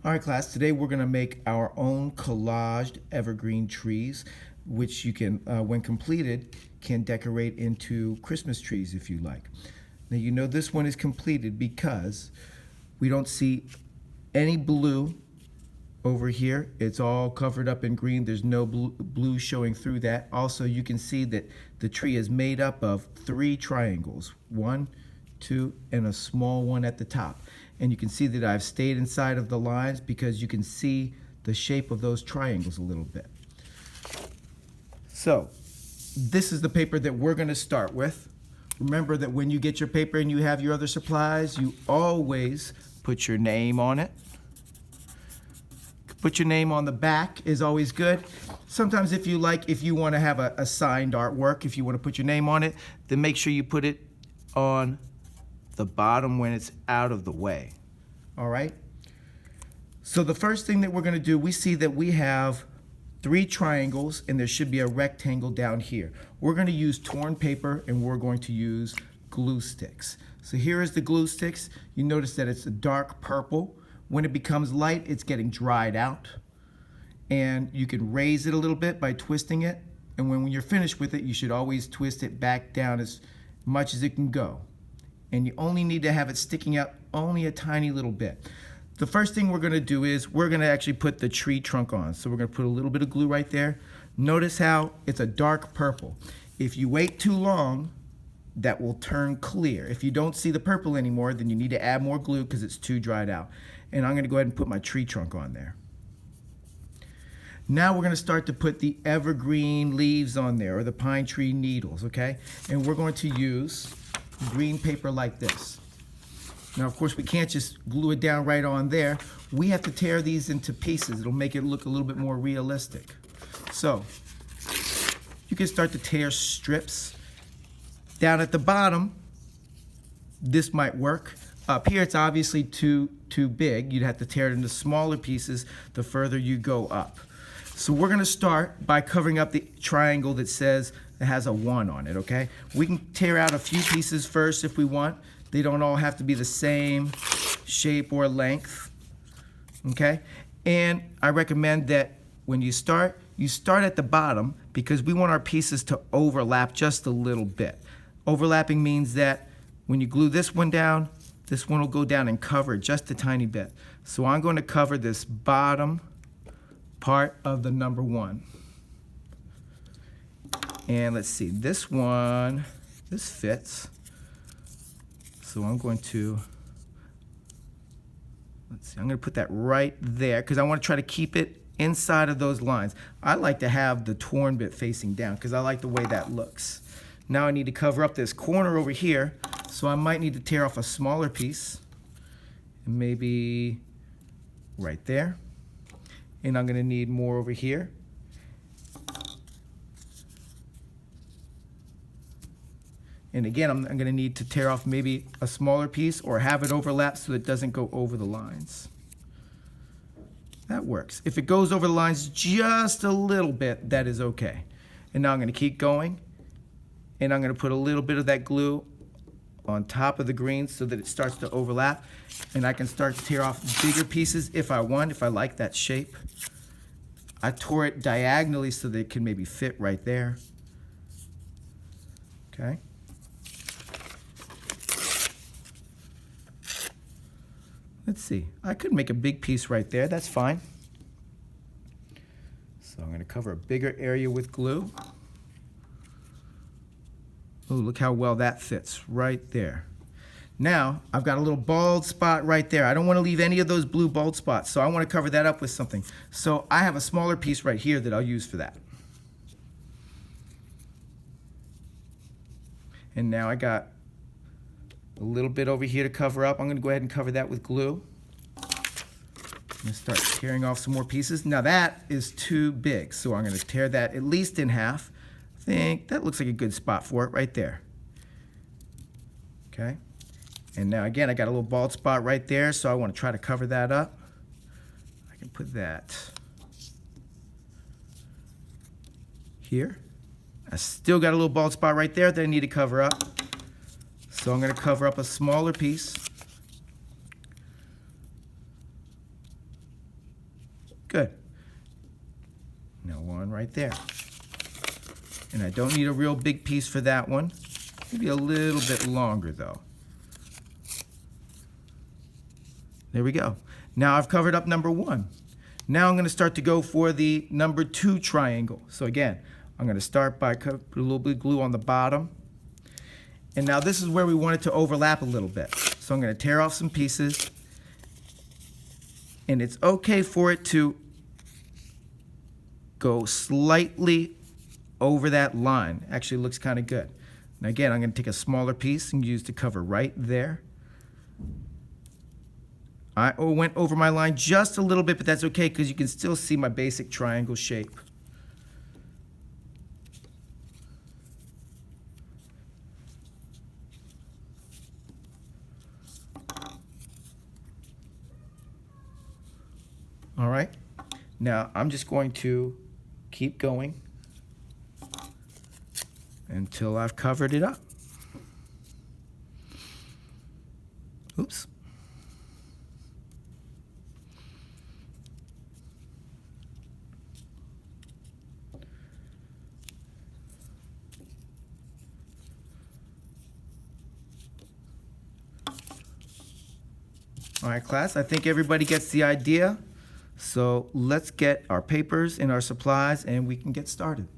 All right, class, today we're going to make our own collaged evergreen trees, which you can, when completed, can decorate into Christmas trees if you like. Now, you know this one is completed because we don't see any blue over here. It's all covered up in green. There's no blue showing through that. Also, you can see that the tree is made up of 3 triangles. 1, 2, and a small one at the top. And you can see that I've stayed inside of the lines because you can see the shape of those triangles a little bit. So, this is the paper that we're going to start with. Remember that when you get your paper and you have your other supplies, you always put your name on it. Put your name on the back is always good. Sometimes if you want to have a signed artwork, if you want to put your name on it, then make sure you put it on the bottom when it's out of the way. All right? So the first thing that we're going to do, we see that we have 3 triangles and there should be a rectangle down here. We're going to use torn paper and we're going to use glue sticks. So here is the glue sticks. You notice that it's a dark purple. When it becomes light, it's getting dried out. And you can raise it a little bit by twisting it. And when you're finished with it, you should always twist it back down as much as it can go. And you only need to have it sticking out only a tiny little bit. The first thing we're going to do is we're going to actually put the tree trunk on. So we're going to put a little bit of glue right there. Notice how it's a dark purple. If you wait too long, that will turn clear. If you don't see the purple anymore, then you need to add more glue because it's too dried out. And I'm going to go ahead and put my tree trunk on there. Now we're going to start to put the evergreen leaves on there, or the pine tree needles, okay? And we're going to use green paper like this. Now, of course, we can't just glue it down right on there. We have to tear these into pieces. It'll make it look a little bit more realistic. So, you can start to tear strips. Down at the bottom, this might work. Up here, it's obviously too big. You'd have to tear it into smaller pieces the further you go up. So we're going to start by covering up the triangle that says it has a 1 on it, okay? We can tear out a few pieces first if we want. They don't all have to be the same shape or length, okay? And I recommend that when you start at the bottom because we want our pieces to overlap just a little bit. Overlapping means that when you glue this one down, this one will go down and cover just a tiny bit. So I'm going to cover this bottom part of the number 1. And let's see, this fits. So I'm going to put that right there because I want to try to keep it inside of those lines. I like to have the torn bit facing down because I like the way that looks. Now I need to cover up this corner over here, so I might need to tear off a smaller piece, and maybe right there. And I'm going to need more over here. And again, I'm going to need to tear off maybe a smaller piece or have it overlap so it doesn't go over the lines. That works. If it goes over the lines just a little bit, that is okay. And now I'm going to keep going. And I'm going to put a little bit of that glue on top of the green so that it starts to overlap. And I can start to tear off bigger pieces if I want, if I like that shape. I tore it diagonally so that it can maybe fit right there. Okay. Let's see. I could make a big piece right there. That's fine. So I'm going to cover a bigger area with glue. Oh, look how well that fits right there. Now, I've got a little bald spot right there. I don't want to leave any of those blue bald spots, so I want to cover that up with something. So I have a smaller piece right here that I'll use for that. And now I got a little bit over here to cover up. I'm going to go ahead and cover that with glue. I'm going to start tearing off some more pieces. Now that is too big, so I'm going to tear that at least in half. I think that looks like a good spot for it right there. Okay. And now again, I got a little bald spot right there, so I want to try to cover that up. I can put that here. I still got a little bald spot right there that I need to cover up. So I'm going to cover up a smaller piece. Good. Now one right there. And I don't need a real big piece for that one. Maybe a little bit longer though. There we go. Now I've covered up number 1. Now I'm going to start to go for the number 2 triangle. So again, I'm going to start by put a little bit of glue on the bottom. And now this is where we want it to overlap a little bit. So I'm going to tear off some pieces. And it's okay for it to go slightly over that line. Actually looks kind of good. Now again, I'm going to take a smaller piece and use to cover right there. I went over my line just a little bit, but that's okay because you can still see my basic triangle shape. All right, now I'm just going to keep going until I've covered it up. Oops. All right, class, I think everybody gets the idea. So let's get our papers and our supplies and we can get started.